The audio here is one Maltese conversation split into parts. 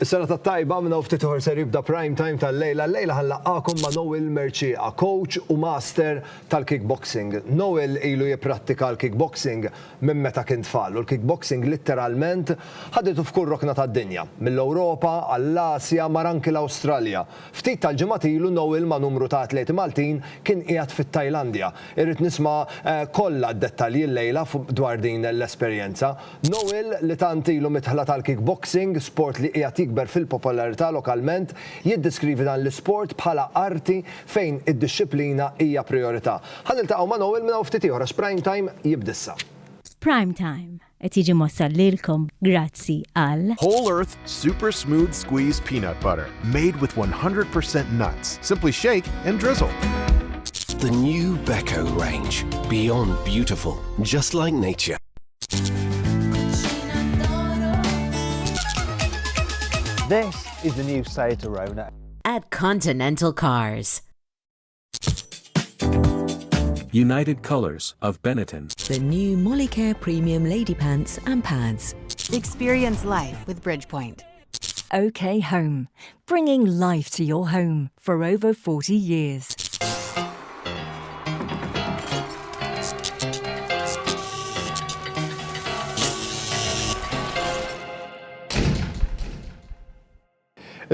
Is-sena tat-tajba minna ftit uħor ser jibda prime time tal-lejla. Lejla ħanlaqgħakom ma' Noel Merċieqa, coach u master tal-kickboxing. Noel ilu jipprattika l-kickboxing minn meta kien tfal u l-kickboxing litteralment ħadetu f'kull rokna tad-dinja, mill-Ewropa għall-Asja mar anki l-Awstralja. Ftit tal-ġimgħat ilu Noel ma' numru ta' atleti Maltin kien qiegħed fit-Tajlandja. Irrid nisma' kollha d-dettalji l-lejla dwar din l-esperjenza. Noel li tant ilu mitħla tal-kickboxing, sport li qiegħed jikber fil-popolarità lokalment, jiddeskrivi dan l-isport bħala arti fejn id-disciplina hija priorità. Ħaniltaqgħu ma' Noel minn ftit ieħor għax prime time jibdissa. Prime time qed jiġi mossal lilkom grazzi għal Whole Earth Super Smooth Squeeze Peanut Butter, made with 100% nuts. Simply shake and drizzle. The new Beko range. Beyond beautiful, just like nature. This is the new Seat Arona. At Continental Cars. United Colors of Benetton. The new Molicare Premium Lady Pants and Pads. Experience life with Bridgepoint. OK Home, bringing life to your home for over 40 years.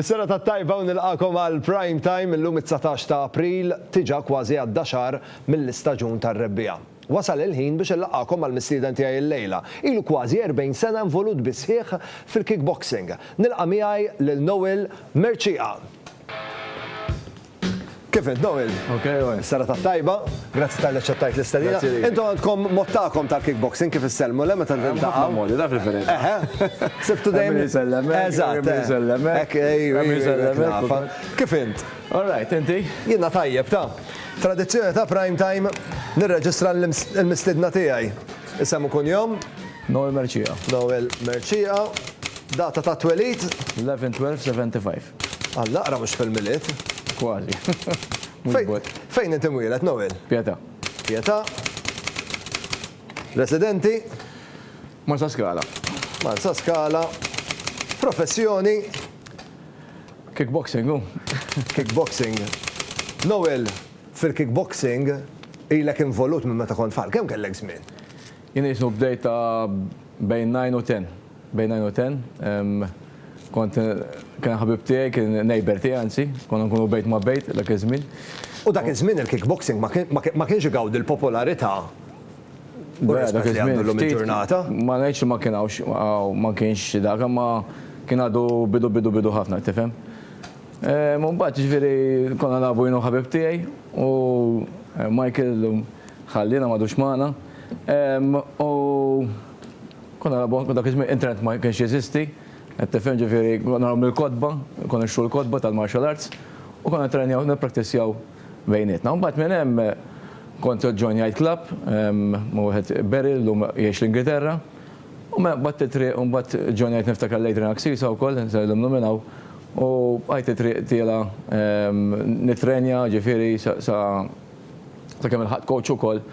Is-sena tat-tajba u nilqakom għal prime time illum it-19 ta' April tiġa kważi għadda xahar mill-istaġun tar-rebbija. Wasal il-ħin biex nilqakom għal mistieden tiegħi l-lejla. Ilu kważi 40 sena involut bisħieħ fil-kickboxing. Nilqa' miegħi lil Noel Merċieqa. Kif int Noel? Is-sena tat-tajba, grazzi tal-li ċettajt l-istadina. Intom għandkom mottakom tal-kickboxing kif issellmu le meta niltaqgħu. Modi, da fil-differenza. Sibtu dejjem. Eżatt. Kif int? All right, inti? Jiena tajjeb ta' tradizzjoni ta' prime time nirreġistra l-mistidna tiegħi. Isemmu kun jom? Noel Merċieqa. Noel Merċieqa. Data ta' twelid? 11/12/75. Alla qra mhux fil-miliet. Kważi. Fejn inti mwieled Noel? Pieta. Pieta. Residenti? Marsa Skala. Marsa Skala. Professjoni? Kickboxing, Kickboxing. Noel, fil-kickboxing ilek involut minn meta kont tfal. Kemm kellek żmien? Jien jisnu bdejt ta' bejn 9 u 10. Bejn 9 u 10. Kont kien ħabib tiegħi, kien neighbor tiegħi anzi, konna nkunu bejt ma' bejt dak iż-żmien. U dak iż-żmien il-kickboxing ma kienx igawdi l-popolarità. Dak iż-żmien il-ġurnata. Ma ngħidx ma kienx dak, ma kien għadu bidu ħafna, tifhem. Mbagħad ġifieri konna nagħbu jien u ħabib tiegħi u Michael ħallina m'għadux magħna. U konna nagħbu dak iż-żmien internet ma kienx jeżisti. Tifhem ġifieri konna nagħmlu l-kodba, konna nxu l-kodba tal-martial arts u konna trenjaw nipprattissjaw bejnietna. Mbagħad minn hemm kont ġonjajt club ma' wieħed Beryl lu jgħix l-Ingilterra u mbagħad titriq u mbagħad ġonjajt niftakar Lejtrin Aksisa wkoll nsellem nominaw u għajt titriq tiela nitrenja ġifieri sa kemm il-ħadd coach ukoll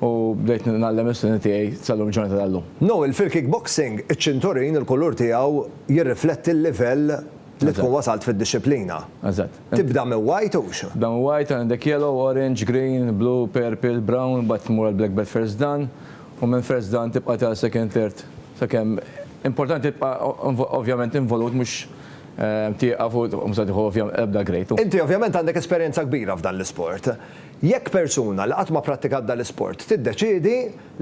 u bdejt nallem is-sena tiegħi sal-lum ġurnata tal-lum. Noel, fil-kickboxing iċ-ċinturin il-kulur tiegħu jirrifletti l-livell li tkun wasalt fid-disciplina. Eżatt. Tibda minn white u xo? Tibda minn white, għandek yellow, orange, green, blue, purple, brown, bat tmur għal-black belt first dan u minn first dan tibqa' ta' second, third. Sakemm importanti tibqa' ovvjament involut mhux tieqaf u msadiħu ovvjament ebda grejt. Inti ovvjament għandek esperjenza kbira f'dan l-isport. Jekk persuna li qatt ma prattikat dan l-isport tiddeċiedi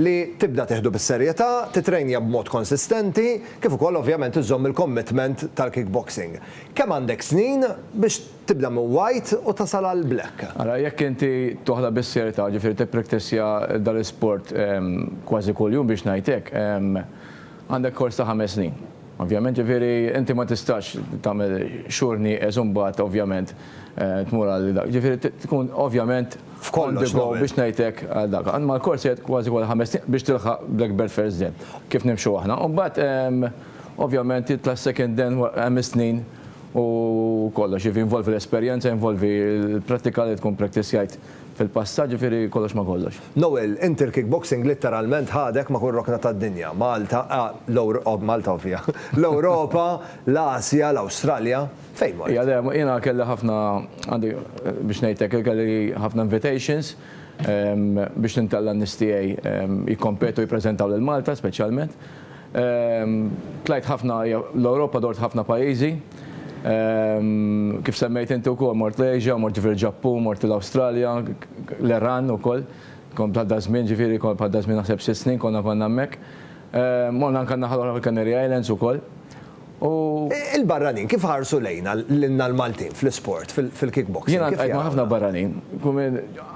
li tibda tieħdu bis-serjetà, titrenja b'mod konsistenti, kif ukoll ovvjament iżomm il-commitment tal-kickboxing. Kemm għandek snin biex tibda minn white u tasal għal black? Ara jekk inti toħda bis-serjetà, ġifieri tippraktissja dan l-isport kważi kuljum biex ngħidlek, għandek kors ta' 5 snin. Ovvjament ġifieri inti ma tistax tagħmel xhur nieqes u mbagħad ovvjament tmur għal dak. Ġifieri tkun ovvjament f'kollox biex ngħidlek għal dak. Għandma l-kors qed kważi 5 snin biex tilħaq black belt first dan. Kif nimxu aħna. U mbagħad ovvjament titla' second dan 5 snin u kollox, involvi l-esperjenza, involvi l-prattika li tkun praktissjajt fil-passat ġifieri kollox ma kollox. Noel, inti l-kickboxing literalment ħadek ma' kull rokna tad-dinja. Malta, Malta ovvija. L-Ewropa, l-Asja, l-Awstralja, fejn mort? Jiena kelli ħafna għandi biex ngħidlek kelli ħafna invitations biex nintella n-nies tiegħi jikkompetu jippreżentaw lil Malta speċjalment. Tlajt ħafna l-Ewropa dort ħafna pajjiżi. Kif semmejt inti wkoll mort l-Asia, mort fil-Ġappun, mort l-Awstralja, l-Iran ukoll. Kon bħal dażmin ġifieri kon bħal dażmin naħseb 6 snin konna bħalna hemmhekk. Morna anke naħal Canary Islands ukoll. Il-barranin, kif ħarsu lejna l-Maltin fl-sport, fil-kickboxing? Jiena għajt ħafna barranin,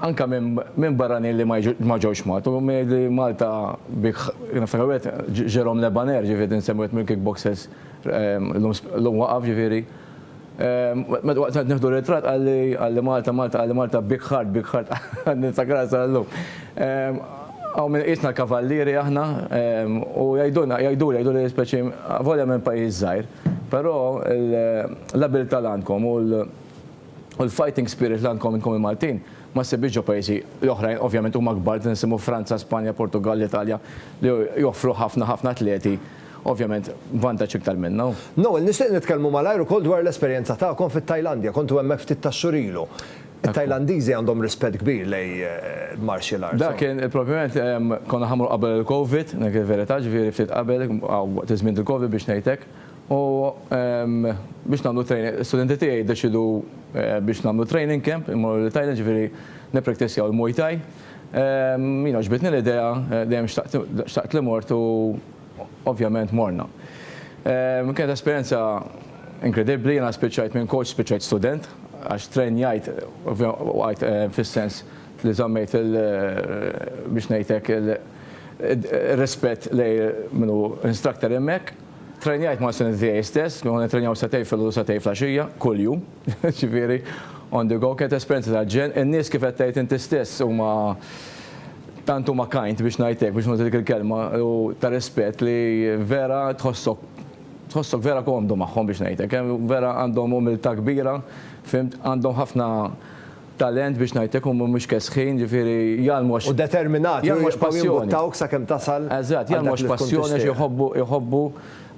anka minn barranin li ma ġewx Malta, u li Malta biex Jerome Lebaner ġifieri nsemmuet mill-kickboxers l-lum waqaf ġifieri. Waqt nieħdu ritrat għalli Malta big heart, nisagrasa l-lum. Għaw minn isna kavallieri aħna u jajdu li speċi volja minn pajjiż żgħir, però l-abilità l-għandkom u l-fighting spirit l-għandkom inkom il-Maltin ma sebiġu pajjiżi l-oħrajn, ovvjament huma kbar nisimu Franza, Spanja, Portugal, Italja li joffru ħafna atleti. Ovvjament, vantaġġ iktar minna. Noel, nixtieq nitkellmu malajr ukoll dwar l-esperjenza tagħkom fit-Tajlandja, kontu hemmhekk ftit tax-xurilu. Il-Tajlandiżi għandhom rispett kbir lej martial arts. Da kien il-probament konna ħamru qabel il-Covid, nek il-verità ġifieri ftit qabel tiżmien il-Covid biex ngħidlek. U biex nagħmlu training, studenti tiegħi jiddeċidu biex nagħmlu training camp, immorru l-Tajland ġifieri nippraktissjaw il-Muay Thai. Mina ġbitni l-idea, dejjem xtaqt li mort u ovvjament morna. Kienet esperjenza inkredibbli, jiena spiċċajt minn coach, spiċċajt student, għax trenjajt fis-sens li żammejt biex ngħidlek il-rispett lej minnu instructor hemmhekk. Trenjajt ma' studenti tiegħi stess, konna trenjaw satej fil-għodu satej flaxija, kuljum, ġifieri on the go, kienet esperjenza tal-ġen. In-nies kif qed tgħid inti stess huma tant huma kind biex ngħidlek biex nużik il-kelma u ta' rispett li vera tħossok vera komdu magħhom biex ngħidlek, vera għandhom umiltà kbira, fimt għandhom ħafna talent biex ngħidlek u mhumiex kesħin, ġifieri jalmu għax. U determinati, jalmu passjoni. Tawk sakemm tasal. Eżatt, jalmu għax passjoni jħobbu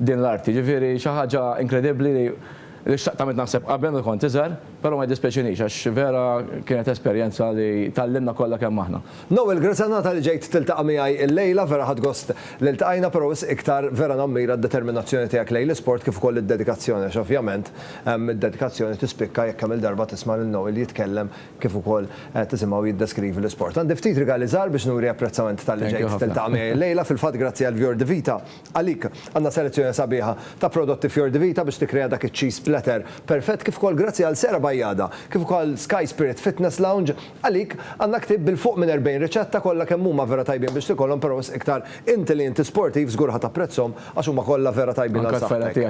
din l-arti, ġifieri xi ħaġa inkredibbli li xtaqtamet naħseb qabel u kont iżgħar, però ma jdispjaċinix għax vera kienet esperjenza li tallimna kollha kemm aħna. Noel, grazzanata li ġejt tiltaqa' miegħi il-lejla, vera ħadd gost li ltaqajna, però iktar vera nammira d-determinazzjoni tiegħek lejn l-isport kif ukoll id-dedikazzjoni, għax ovvjament id-dedikazzjoni tispikka jekk kemm il-darba tisma' lil Noel jitkellem kif ukoll tisimgħu jiddeskrivi l-isport. Għandi ftit rigali żgħar biex nuri apprezzament tal-li ġejt tiltaqa' miegħi il-lejla, fil-fatt grazzi għal Fjord Vita. Għalik għandna selezzjoni sabiħa ta' prodotti Fjord Vita biex tikkrea dak iċ-cheese platter perfett, kif ukoll grazzi għal Sera Bajjada, kif ukoll Sky Spirit Fitness Lounge, għalik għandna ktib bil-fuq minn 40 riċetta kollha kemm huma vera tajbin biex tikollhom, però iktar intelligenti sportiv żgur ħadd apprezzhom għax huma kollha vera tajbin għal saħħtek.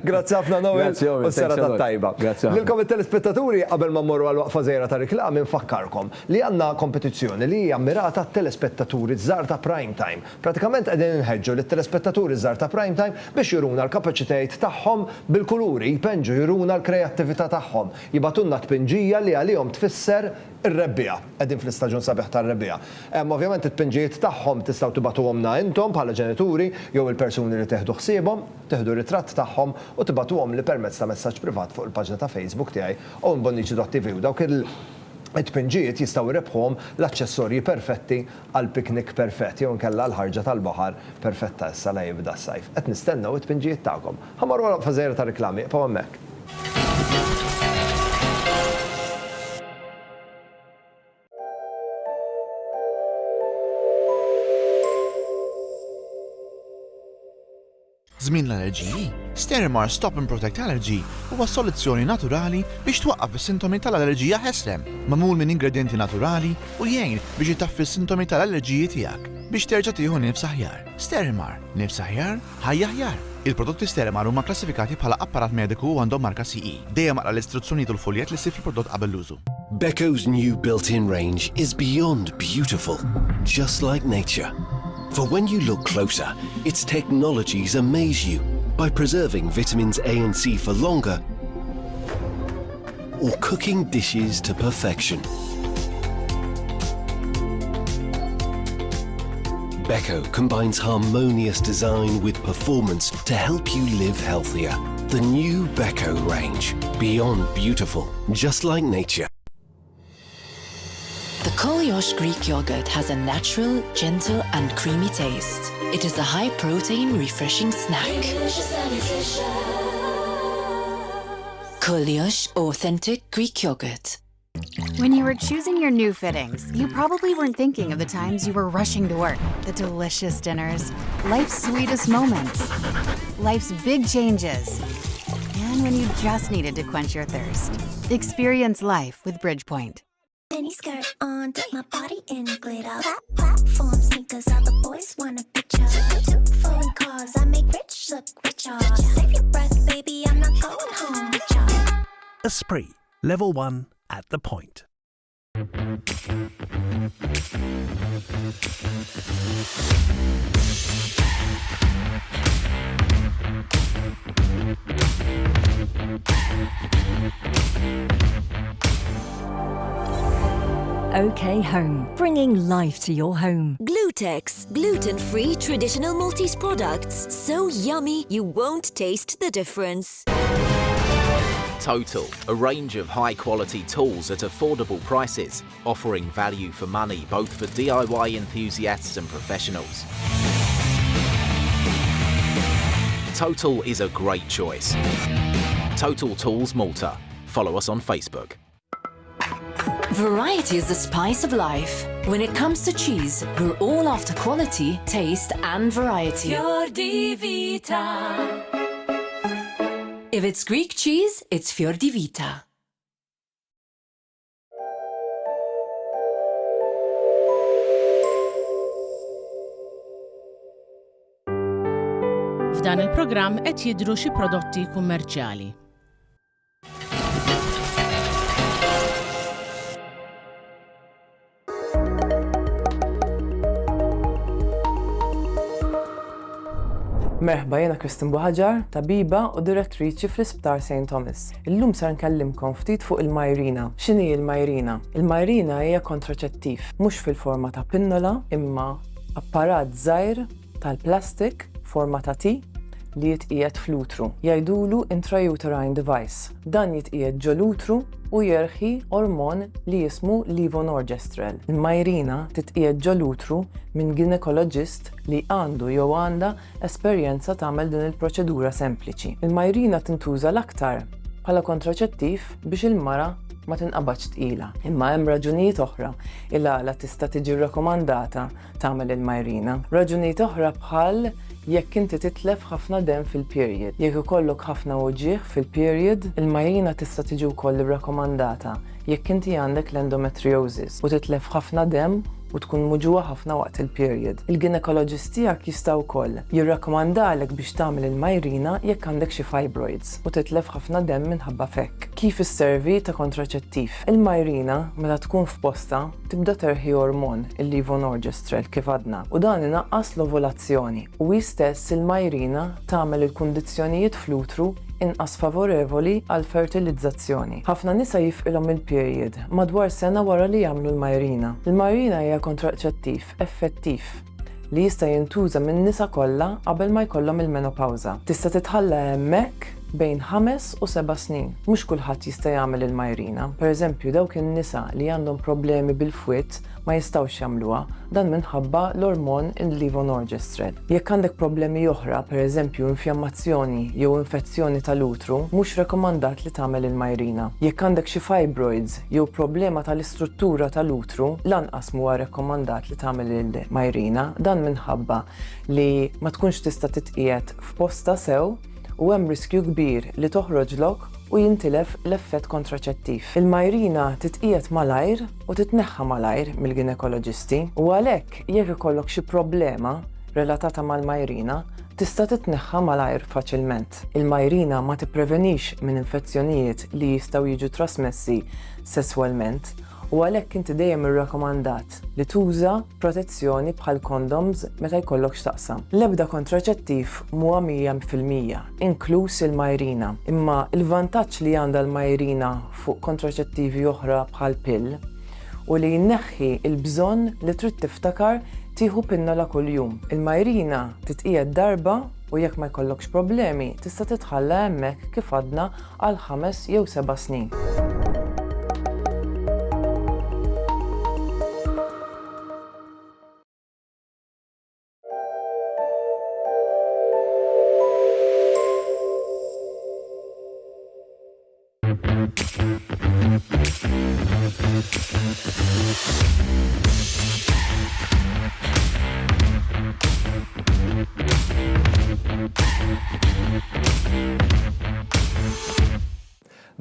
Grazzi ħafna Noel u s-sera tat-tajba. Lilkom it-telespettaturi qabel ma mmorru għal waqfa żgħira ta' riklami nfakkarkom li għandna kompetizzjoni li hija mirata t-telespettaturi żgħar ta' prime time. Pratikament qegħdin inħeġġu lit-telespettaturi żgħar ta' prime time biex juruna l-kapaċitajiet tagħhom bil-kuluri, jpenġu juruna l-kreattività tagħhom. Jibatunna tpinġija li għalihom tfisser ir-rebbija. Qegħdin fl-istaġun sabiħ tar-rebbija. Ovvjament it-tpinġijiet tagħhom tistgħu tibatuhomna intom bħala ġenituri jew il-persuni li teħdu ħsiebhom, teħdu ritratt tagħhom u tibatuhom li permezz ta' messaġġ privat fuq il-paġna ta' Facebook tiegħi u mbonniċi.tv. Dawk it-tpinġijiet jistgħu rebħhom l-aċċessorji perfetti għal piknik perfett jew nkella l-ħarġa tal-baħar perfetta issa la jibda s-sajf. Qed nistennew it-tpinġijiet tagħkom. Ħamorru waqfa żgħira ta' riklami, pa' hemmhekk. Żmien l-allerġiji, Sterimar Stop and Protect Allergy huwa soluzzjoni naturali biex twaqqaf is-sintomi tal-allerġija ħeslem, magħmul minn ingredjenti naturali u jgħin biex jitaffi s-sintomi tal-allerġiji tiegħek biex terġa' tieħu nifs aħjar. Sterimar, nifs aħjar, ħajja aħjar. Il-prodotti Sterimar huma klassifikati bħala apparat mediku u għandhom marka CE. Dejjem maqra l-istruzzjonijiet u l-foljet li ssir fil-prodott qabel l-użu. Beco's new built-in range is beyond beautiful, just like nature. For when you look closer, its technologies amaze you by preserving vitamins A and C for longer or cooking dishes to perfection. Beko combines harmonious design with performance to help you live healthier. The new Beko range. Beyond beautiful, just like nature. The Koliosh Greek yogurt has a natural, gentle and creamy taste. It is a high-protein, refreshing snack. Koliosh Authentic Greek Yogurt. When you were choosing your new fittings, you probably weren't thinking of the times you were rushing to work, the delicious dinners, life's sweetest moments, life's big changes, and when you just needed to quench your thirst. Experience life with Bridgepoint. Mini skirt on, take my body in glitter. Platform sneakers, all the boys want a picture. 2 foreign cars, I make rich look richer. Save your breath, baby, I'm not going home with y'all. Esprit, level 1 at the point. OK Home, bringing life to your home. Glutex, gluten-free traditional Maltese products. So yummy, you won't taste the difference. Total, a range of high-quality tools at affordable prices, offering value for money both for DIY enthusiasts and professionals. Total is a great choice. Total Tools Malta. Follow us on Facebook. Variety is the spice of life. When it comes to cheese, we're all after quality, taste and variety. Fior di Vita. If it's Greek cheese, it's Fior di Vita. F'dan il-programm qed jidhru xi prodotti kummerċjali. Merħba, jena Kristin Buħaġar, tabiba u direttriċi fl-Isptar St. Thomas. Illum sar nkellimkom ftit fuq il-Majrina. X'inhi il-Majrina? Il-Majrina hija kontraċettiv, mhux fil-forma ta' pinnola, imma apparat żgħir tal-plastik forma ta' T li jitqiegħed fl-utru. Jgħidulu intrauterine device. Dan jitqiegħed ġol-utru u jerħi ormon li jismu levonorgestrel. Il-Majrina titqiegħed ġol-utru minn ginekoloġist li għandu jew għandha esperjenza tagħmel din il-proċedura sempliċi. Il-Majrina tintuża l-aktar bħala kontraċettiv biex il-mara ma tinqabadx tqila. Imma hemm raġunijiet oħra il-għala tista' tiġi rrakkomandata tagħmel il-Majrina. Raġunijiet oħra bħal jekk inti titlef ħafna dem fil-period. Jekk ikollok ħafna uġieħ fil-period, il-Majrina tista' tiġi wkoll irrakkomandata jekk inti għandek l-endometriosis u titlef ħafna dem u tkun muġuwa ħafna waqt il-period. Il-ginekoloġist tiegħek jista' wkoll jirrakkomandalek biex tagħmel il-Majrina jekk għandek xi fibroids u titlef ħafna dem minħabba fekk. Kif isservi ta' kontraċettiv? Il-Majrina meta tkun f'posta tibda terħi ormon il-levonorgestrel kif għadna u dan inaqqas l-ovulazzjoni u stess il-Majrina tagħmel il-kundizzjonijiet fl-utru inqas favorevoli għal fertilizzazzjoni. Ħafna nisa jifqilhom il-period madwar sena wara li jagħmlu l-Majrina. Il-Majrina hija kontraċettiv effettiv li jista' jintuża min nisa kollha qabel ma jkollhom il-menopawża. Tista' titħalla hemmhekk bejn 5 u 7 snin. Mhux kulħadd jista' jagħmel il-Majrina. Pereżempju dawk in-nisa li għandhom problemi bil-fwitt ma jistgħux jagħmluha dan minħabba l-ormon il-levonorgestrel. Jekk għandek problemi oħra, pereżempju infjammazzjoni jew infezzjoni tal-utru, mhux rekomandat li tagħmel il-Majrina. Jekk għandek xi fibroids jew problema tal-istruttura tal-utru, lanqas huwa rekomandat li tagħmel il-Majrina dan minħabba li ma tkunx tista' titqiegħed f'posta sew u hemm riskju kbir li toħroġlok u jintilef l-effett kontraċettiv. Il-Majrina titqiegħed malajr u titneħħa malajr mill-ginekoloġisti u għalhekk jekk ikollok xi problema relatata mal-Majrina tista' titneħħa malajr faċilment. Il-Majrina ma tipprevenix minn infezzjonijiet li jistgħu jiġu trasmessi sesswalment U għalhekk inti dejjem irrakkomandat li tuża protezzjoni bħal condoms meta jkollok x'taqsam. L-ebda kontraċettiv huwa 100%, inkluż il-Mirena. Imma il-vantaġġ li għandha l-Mirena fuq kontraċettivi oħra bħal pill u li jneħħi l-bżonn li trid tiftakar tieħu pinnola kuljum. Il-Mirena titqiegħed darba u jekk ma jkollokx problemi tista' titħalla hemmhekk kif għadna għal 5 jew 7 snin.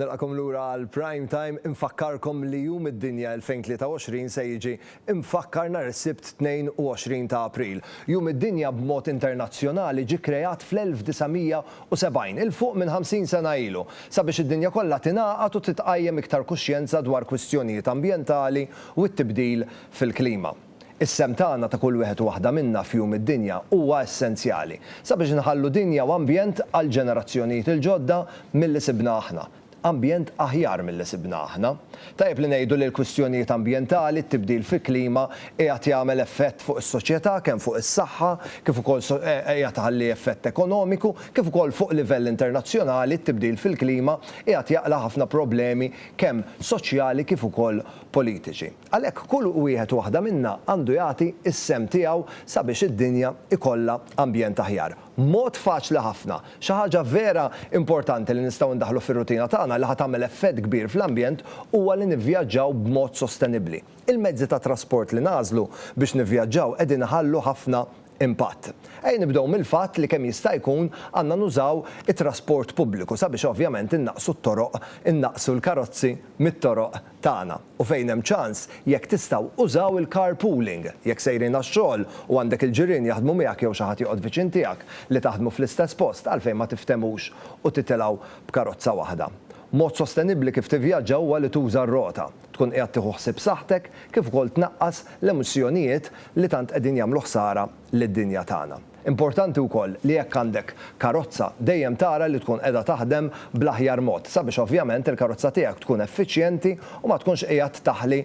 Nilqakom lura għal Prime Time, infakkarkom li jum id-dinja 2023 se jiġi infakkar nhar is-Sibt 22 ta' April. Jum id-dinja b'mod internazzjonali ġie kreat fl-1970, il-fuq minn 50 sena ilu, sabiex id-dinja kollha tingħaqad u titqajjem iktar kuxjenza dwar kwistjonijiet ambjentali u t-tibdil fil-klima. Is-sem tagħna ta' kull wieħed u waħda minna f'jum id-dinja huwa essenzjali sabiex nħallu dinja u ambjent għal ġenerazzjonijiet il-ġodda milli sibna aħna. Ambjent aħjar mill-li sibna aħna. Tajjeb li ngħidu li l-kwistjonijiet ambjentali, t-tibdil fil-klima qiegħed jagħmel effett fuq is-soċjetà, kemm fuq is-saħħa, kif ukoll qiegħed ħalli effett ekonomiku, kif ukoll fuq livell internazzjonali, t-tibdil fil-klima qiegħed jaqla ħafna problemi kemm soċjali kif ukoll politiċi. Għalhekk kull wieħed u waħda minna għandu jagħti is-sem tiegħu sabiex id-dinja ikollha ambjent aħjar. Mod faċli ħafna, xi ħaġa vera importanti li nistgħu ndaħlu fir-rutina tagħna li ħatamel effett kbir fl-ambjent huwa li nivvjaġġaw b'mod sostenibbli. Il-mezzi ta' trasport li nażlu biex nivvjaġġaw qegħdin iħallu ħafna impatt. Nibdew mill-fatt li kemm jista' jkun għandna nużaw it-trasport pubbliku sabiex ovvjament innaqsu t-toroq, innaqsu l-karozzi mit-toroq tagħna. U fejn hemm ċans jekk tistgħu użaw il-carpooling, jekk sejrin għax-xogħol u għandek il-ġirien jaħdmu miegħek jew xi ħadd joqgħod viċin tiegħek li taħdmu fl-istess post għalfejn ma tiftemux u titilgħu b'karozza waħda. Mod sostenibbli kif tivvjaġġa huwa li tuża r-rota, tkun qiegħed tieħu ħsieb saħtek kif ukoll tnaqqas l-emissjonijiet li tant qegħdin jagħmlu ħsara lid-dinja tagħna. Importanti wkoll li jekk għandek karozza dejjem tara li tkun qiegħda taħdem bl-aħjar mod, sabiex ovvjament il-karozza tiegħek tkun effiċjenti u ma tkunx qiegħed taħli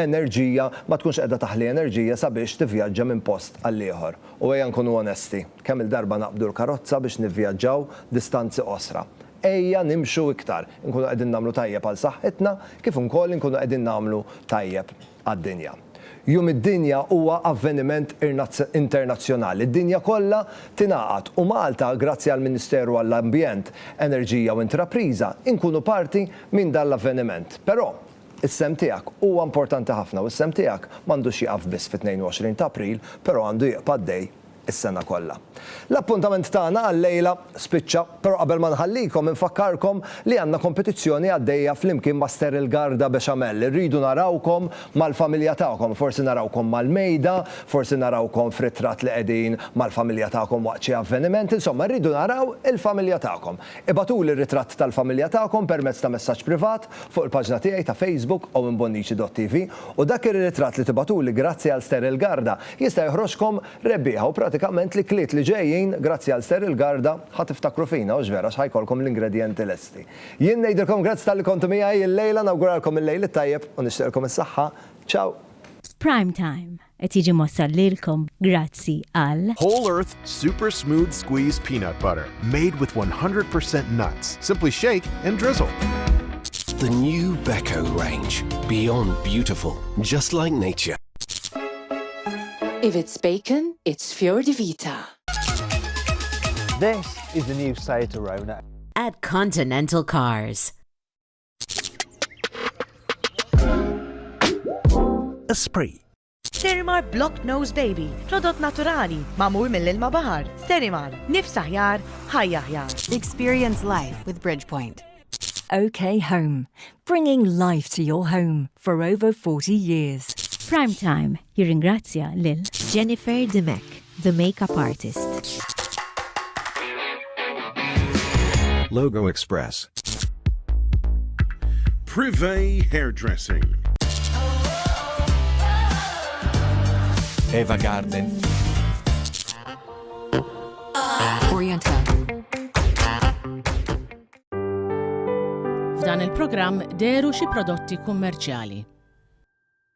enerġija, ma tkunx qiegħda taħli enerġija sabiex tivvjaġġa minn post għal ieħor. U ejja nkunu onesti, kemm il-darba naqbdu l-karozza biex nivvjaġġaw distanzi qosra. Ejja nimxu iktar, nkunu qegħdin nagħmlu tajjeb għal saħħitna, kif ukoll nkunu qegħdin nagħmlu tajjeb għad-dinja. Jum id-dinja huwa avveniment internazzjonali. Id-dinja kollha tingħaqad u Malta, grazzi għall Ministeru għall-Ambjent, Enerġija u Intrapriża, inkunu parti minn dan l-avveniment. Però is-sem tiegħek huwa importanti ħafna u s-sem tiegħek m'għandux jieqaf biss fit-22 ta' April, però għandu jieqpa' għaddej is-sena kollha. L-appuntament tagħna għal-lejla spiċċa, però qabel ma nħallikom infakkarkom li għandna kompetizzjoni għaddejja flimkien ma' Steril Garda Bechamel. Irridu narawkom mal-familja tagħkom, forsi narawkom mal-mejda, forsi narawkom f'ritratt li qegħdin mal-familja tagħkom waqt xi avveniment, insomma rridu naraw il-familja tagħkom. Ibatuli r-ritratt tal-familja tagħkom permezz ta' messaġġ privat fuq il-paġna tiegħi ta' Facebook u minn bonnici.tv u dak ir-ritratt li tibatuli grazzi għal Steril Garda jista' joħroġkom rebbieħa u pratikament li kliet li ġejjin grazzi għal Steril Garda ħadd tiftakru fina u ġvera x'ħajkolkom l-ingredjenti lesti. Jien ngħidilkom grazzi tal-li kontu miegħi il-lejla, nawguralkom il-lejl it-tajjeb u nixtieqilkom is-saħħa. Ciao. Prime Time qed jiġi mossal lilkom grazzi għal Whole Earth Super Smooth Squeeze Peanut Butter, made with 100% nuts. Simply shake and drizzle. The new Beko range. Beyond beautiful, just like nature. If it's bacon, it's Fior di Vita. This is the new Seat Arona. At Continental Cars. Esprit. Sterimar Block Nose Baby, prodott naturali, mamur mill-ilma bahar. Sterimar, nifs aħjar, ħajja aħjar. Experience life with Bridgepoint. OK Home, bringing life to your home for over 40 years. Prime Time jirringrazzja lil Jennifer Demek, the makeup artist. Logo Express. Privé Hairdressing. Eva Garden. Oriental. F'dan il-programm deru xi prodotti kummerċjali.